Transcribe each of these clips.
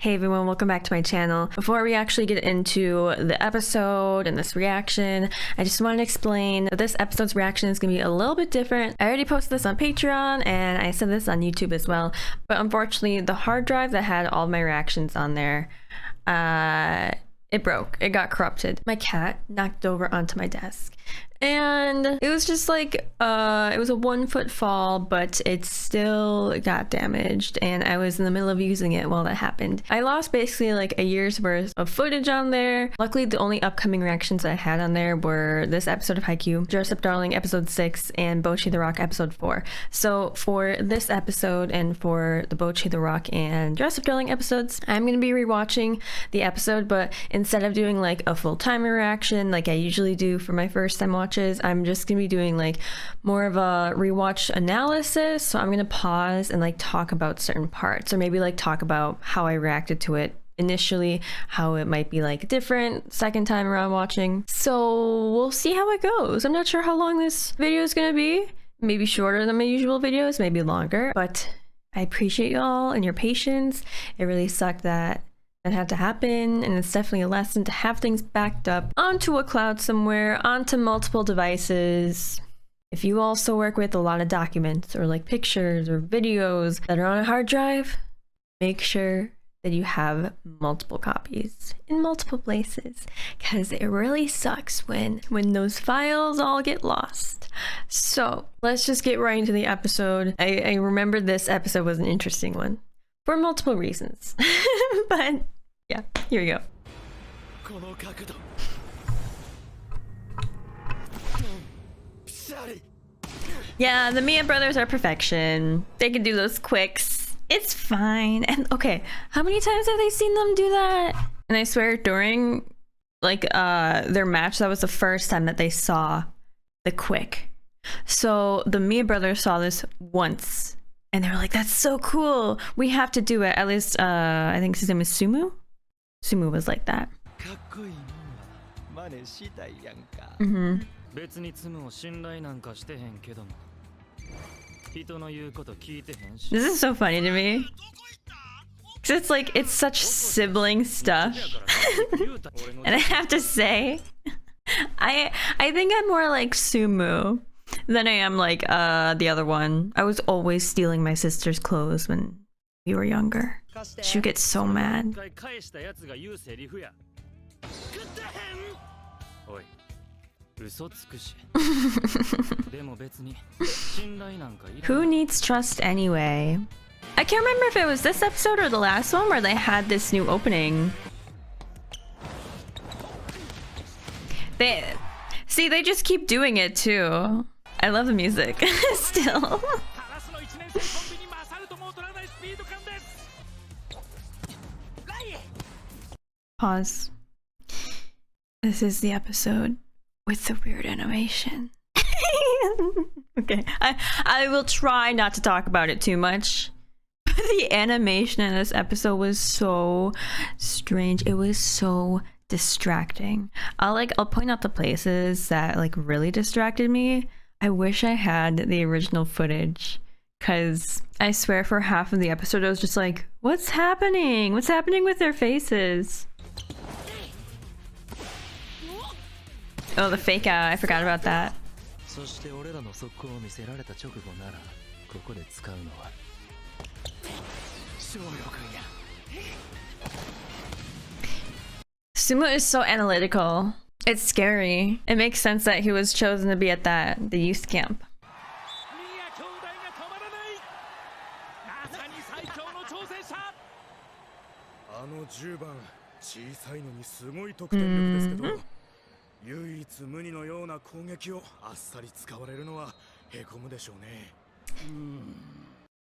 Hey everyone, welcome back to my channel. Before we actually get into the episode and this reaction, I just want to explain that this episode's reaction is going to be a little bit different. I already posted this on Patreon and I said this on YouTube as well, but unfortunately the hard drive that had all my reactions on there, it broke. It got corrupted. My cat knocked over onto my desk. And it was just like, it was a 1 foot fall, but it still got damaged and I was in the middle of using it while that happened. I lost basically like a year's worth of footage on there. Luckily, the only upcoming reactions I had on there were this episode of Haikyuu, Dress Up Darling episode 6, and Bocchi the Rock episode 4. So for this episode and for the Bocchi the Rock and Dress Up Darling episodes, I'm going to be rewatching the episode, but instead of doing like a full-time reaction like I usually do for my first time watching, I'm just gonna be doing like more of a rewatch analysis. So I'm gonna pause and like talk about certain parts, or maybe like talk about how I reacted to it initially, how it might be like different second time around watching. So we'll see how it goes. I'm not sure how long this video is gonna be. Maybe shorter than my usual videos, maybe longer, but I appreciate y'all and your patience. It really sucked that had to happen, and it's definitely a lesson to have things backed up onto a cloud somewhere, onto multiple devices. If you also work with a lot of documents or like pictures or videos that are on a hard drive, make sure that you have multiple copies in multiple places, because it really sucks when those files all get lost. So let's just get right into the episode. I remember this episode was an interesting one for multiple reasons. But yeah, here we go. Yeah, the Mia brothers are perfection. They can do those quicks. It's fine. And okay, how many times have they seen them do that? And I swear during like their match, that was the first time that they saw the quick. So the Mia brothers saw this once and they were like, that's so cool, we have to do it. At least I think his name is Sumu. Sumu was like that. This is so funny to me, because it's like, it's such sibling stuff. And I have to say, I think I'm more like Sumu than I am like the other one. I was always stealing my sister's clothes when we were younger. She would get so mad. Who needs trust anyway? I can't remember if it was this episode or the last one where they had this new opening. They just keep doing it too. I love the music still. Pause. This is the episode with the weird animation. Okay, I will try not to talk about it too much. The animation in this episode was so strange. It was so distracting. I'll point out the places that like really distracted me. I wish I had the original footage, because I swear for half of the episode I was just like, what's happening? What's happening with their faces? Oh, the fake out. I forgot about that. Sumo is so analytical. It's scary. It makes sense that he was chosen to be at the youth camp.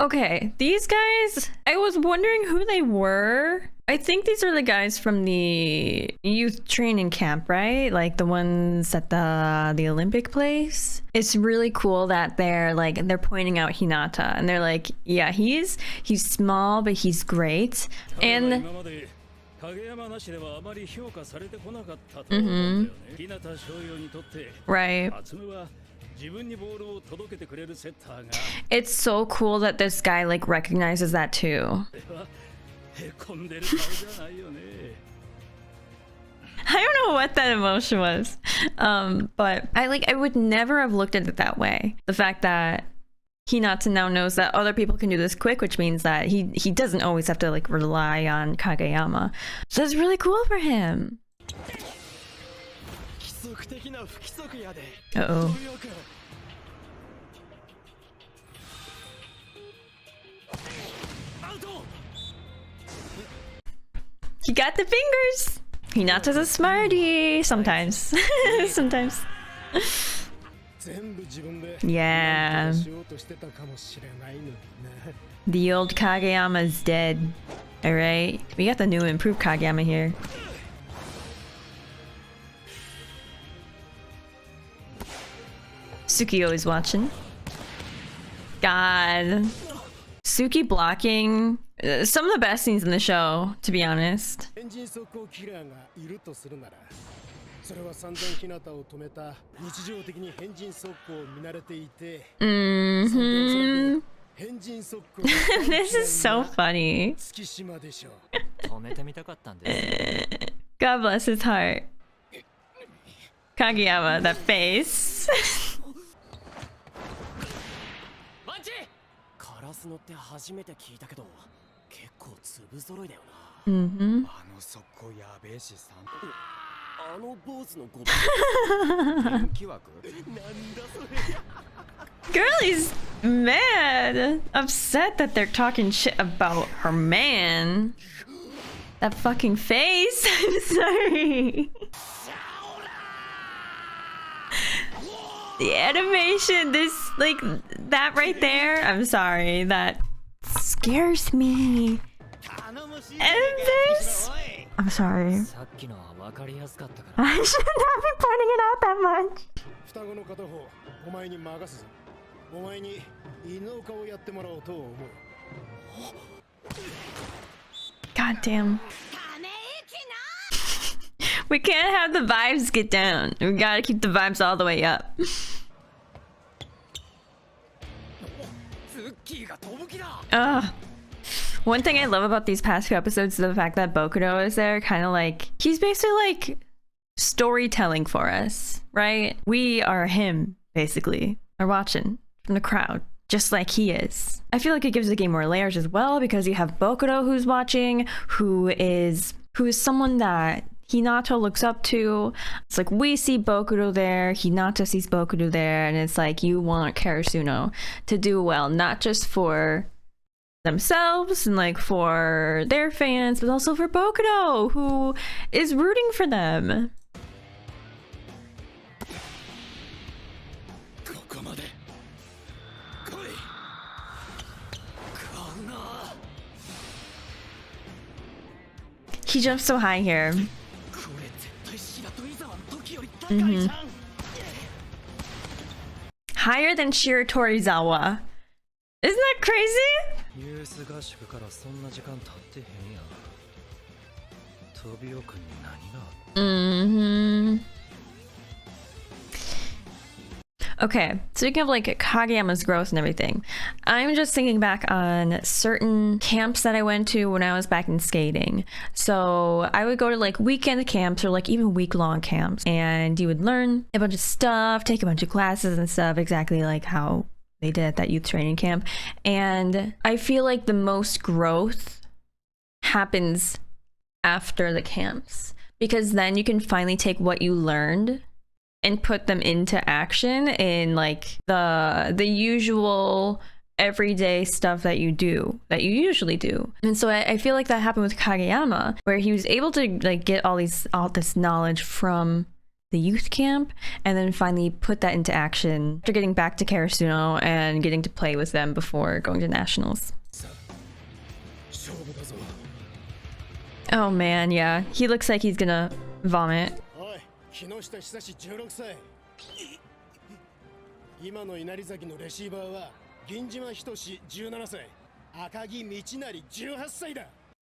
Okay, these guys, I was wondering who they were. I think these are the guys from the youth training camp, right? Like the ones at the Olympic place. It's really cool that they're pointing out Hinata and they're like, yeah, he's small, but he's great. And right. It's so cool that this guy like recognizes that too. I don't know what that emotion was, but I would never have looked at it that way. The fact that Hinata now knows that other people can do this quick, which means that he doesn't always have to like rely on Kageyama. So that's really cool for him. Uh-oh. He got the fingers! Hinata's a smarty sometimes. Sometimes. Yeah. The old Kageyama's dead. Alright. We got the new improved Kageyama here. Sukiyo is watching. God. Suki blocking. Some of the best scenes in the show, to be honest. This is so funny. God bless his heart. Kageyama, that face. Mm-hmm. Girlie's mad, upset that they're talking shit about her man. That fucking face. I'm sorry. The animation, this, like, that right there, I'm sorry, that scares me. And this, I'm sorry. I should not be pointing it out that much. God damn. We can't have the vibes get down. We gotta keep the vibes all the way up. One thing I love about these past few episodes is the fact that Bokuto is there, kind of like, he's basically like storytelling for us, right? We are him, basically, are watching from the crowd, just like he is. I feel like it gives the game more layers as well, because you have Bokuto who's watching, who is someone that Hinata looks up to. It's like we see Bokuto there, Hinata sees Bokuto there, and it's like you want Karasuno to do well, not just for themselves and like for their fans, but also for Bokuto, who is rooting for them. He jumps so high here. Mm-hmm. Higher than Shiratorizawa. Isn't that crazy? Mm-hmm. Okay, speaking of like Kageyama's growth and everything, I'm just thinking back on certain camps that I went to when I was back in skating. So I would go to like weekend camps or like even week-long camps, and you would learn a bunch of stuff, take a bunch of classes and stuff, exactly like how they did at that youth training camp. And I feel like the most growth happens after the camps, because then you can finally take what you learned and put them into action in like the usual everyday stuff that you do, that you usually do. And so I feel like that happened with Kageyama, where he was able to like get all this knowledge from the youth camp and then finally put that into action after getting back to Karasuno and getting to play with them before going to nationals. Oh man, yeah. He looks like he's gonna vomit.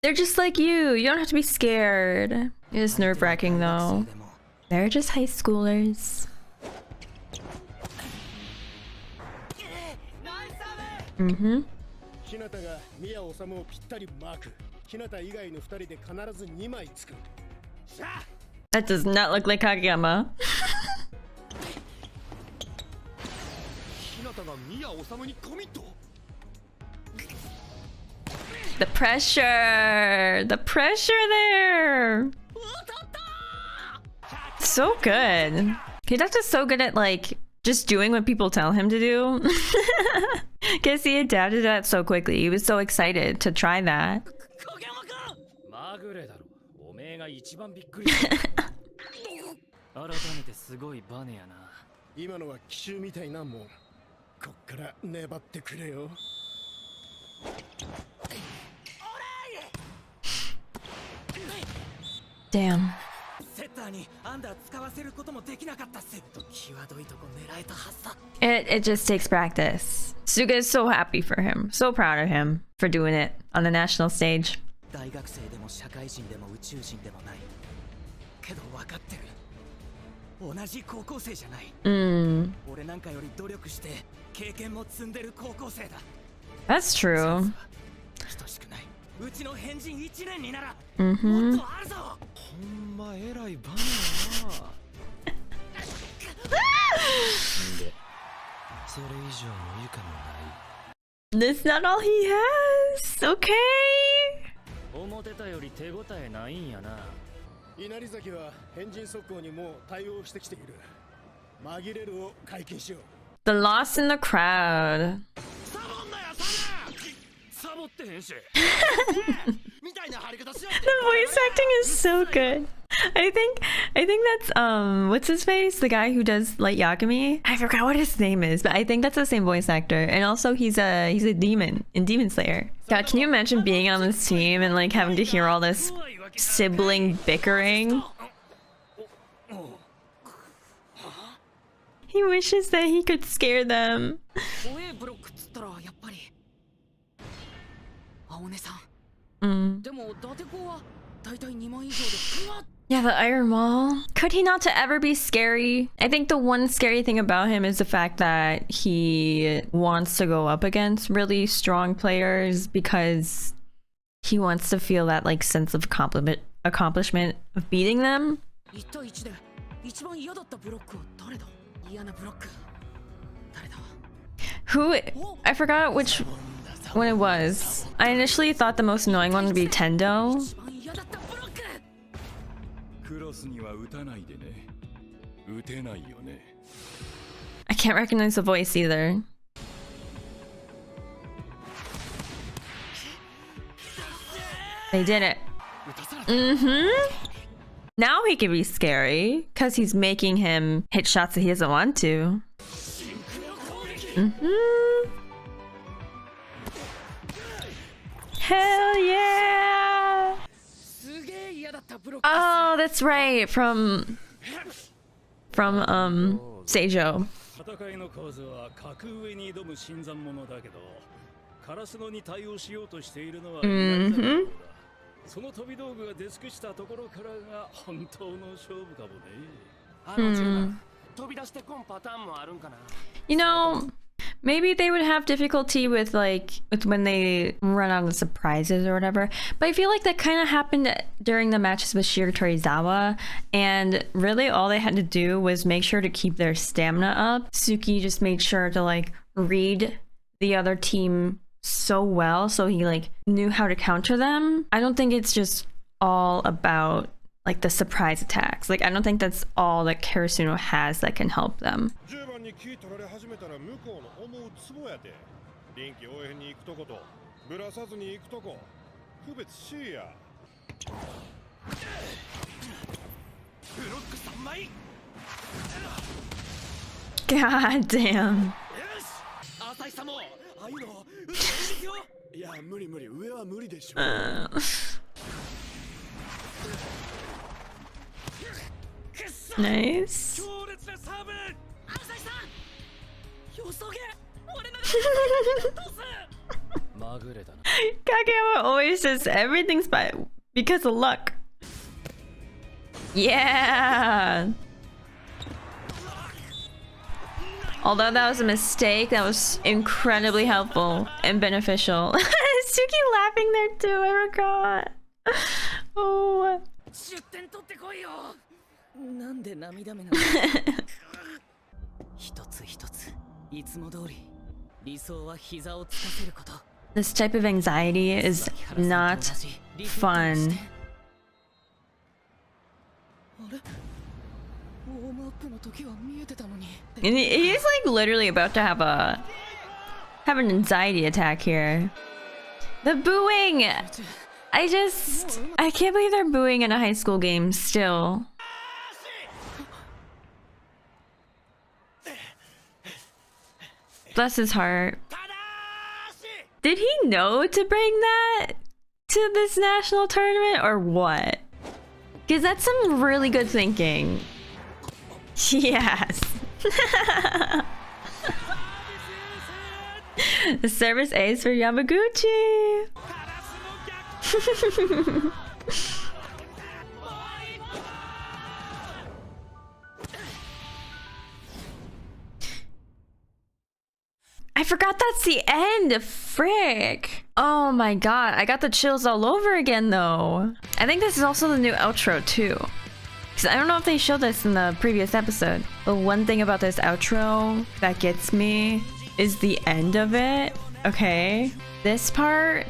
They're just like you. You don't have to be scared. It's nerve-wracking though. They're just high schoolers. Mm-hmm. That does not look like Kageyama. The pressure! The pressure there! So good. Hinata's so good at like just doing what people tell him to do. Guess he adapted that so quickly. He was so excited to try that. 今のは奇襲みたいなもん。こっから粘ってくれよ。Damn. セッターにアンダー使わせることもできなかったっす。際どいとこ狙えたはずだ。It just takes practice. Suga is so happy for him. So proud of him for doing it on the national stage. 大学生でも社会人でも宇宙人でもない。けど分かってる。同じ高校生じゃない。俺なんかより努力して経験も積んでる高校生だ。That's true. 等しくない。うちの変人1年になら。Mm-hmm. もっとあるぞ。ほんま偉いバネやな。で、それ以上の以下もない。That's not all he has. Okay. 思ってたより手応えないんやな。稲荷崎は変人速攻にもう対応してきている。紛れるを解禁しよう。The loss in the crowd. The voice acting is so good. I think that's what's his face? The guy who does Light Yagami? I forgot what his name is, but I think that's the same voice actor. And also he's a demon in Demon Slayer. God, can you imagine being on this team and like having to hear all this sibling bickering? He wishes that he could scare them. Yeah, the Iron Wall. Could he not to ever be scary? I think the one scary thing about him is the fact that he wants to go up against really strong players because he wants to feel that like sense of accomplishment of beating them. Who? I forgot which one it was. I initially thought the most annoying one would be Tendo. I can't recognize the voice either. They did it. Now he can be scary because he's making him hit shots that he doesn't want to. Hell yeah! Oh, that's right. From Seijo. You know, maybe they would have difficulty with when they run out of surprises or whatever. But I feel like that kind of happened during the matches with Shiro Torizawa, and really all they had to do was make sure to keep their stamina up. Suki just made sure to like read the other team so well, so he like knew how to counter them. I don't think it's just all about like the surprise attacks. Like I don't think that's all that Karasuno has that can help them. God damn. Nice. Kageyama always says everything's because of luck. Yeah. Although that was a mistake, that was incredibly helpful and beneficial. Suki laughing there too. I forgot. Oh. 出店取ってこいよ。なんで涙目なの。一つ一ついつも通り理想は膝をつかせること。This type of anxiety is not fun. And he's like literally about to have an anxiety attack here. The booing! I can't believe they're booing in a high school game still. Bless his heart. Did he know to bring that to this national tournament or what? Because that's some really good thinking. Yes. The service ace for Yamaguchi. I forgot that's the end. Frick. Oh my god. I got the chills all over again though. I think this is also the new outro too. Because I don't know if they showed this in the previous episode. But one thing about this outro that gets me is the end of it. Okay. This part.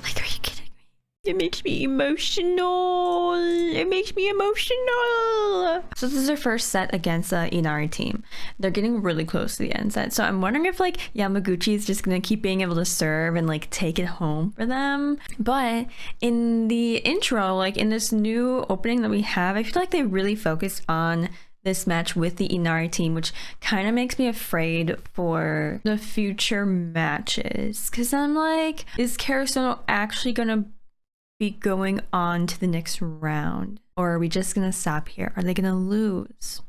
Like, are you kidding me? It makes me emotional. It makes me emotional. So this is their first set against the Inari team. They're getting really close to the end set. So I'm wondering if like Yamaguchi is just gonna keep being able to serve and like take it home for them. But in the intro, like in this new opening that we have, I feel like they really focused on this match with the Inari team, which kind of makes me afraid for the future matches. Because I'm like, is Karasono actually gonna be going on to the next round? Or are we just gonna stop here? Are they gonna lose?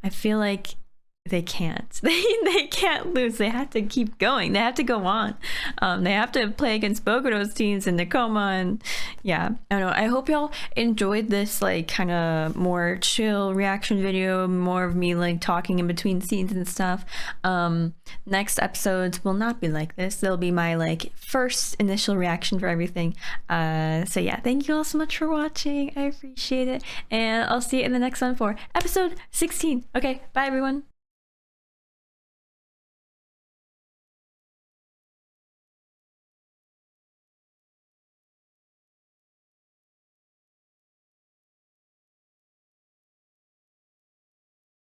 I feel like they can't. They can't lose. They have to keep going. They have to go on. They have to play against Bokuto's teams and Nakoma, and yeah, I don't know. I hope y'all enjoyed this like kind of more chill reaction video, more of me like talking in between scenes and stuff. Next episodes will not be like this. They'll be my like first initial reaction for everything. So yeah, thank you all so much for watching. I appreciate it, and I'll see you in the next one for episode 16. Okay, bye everyone.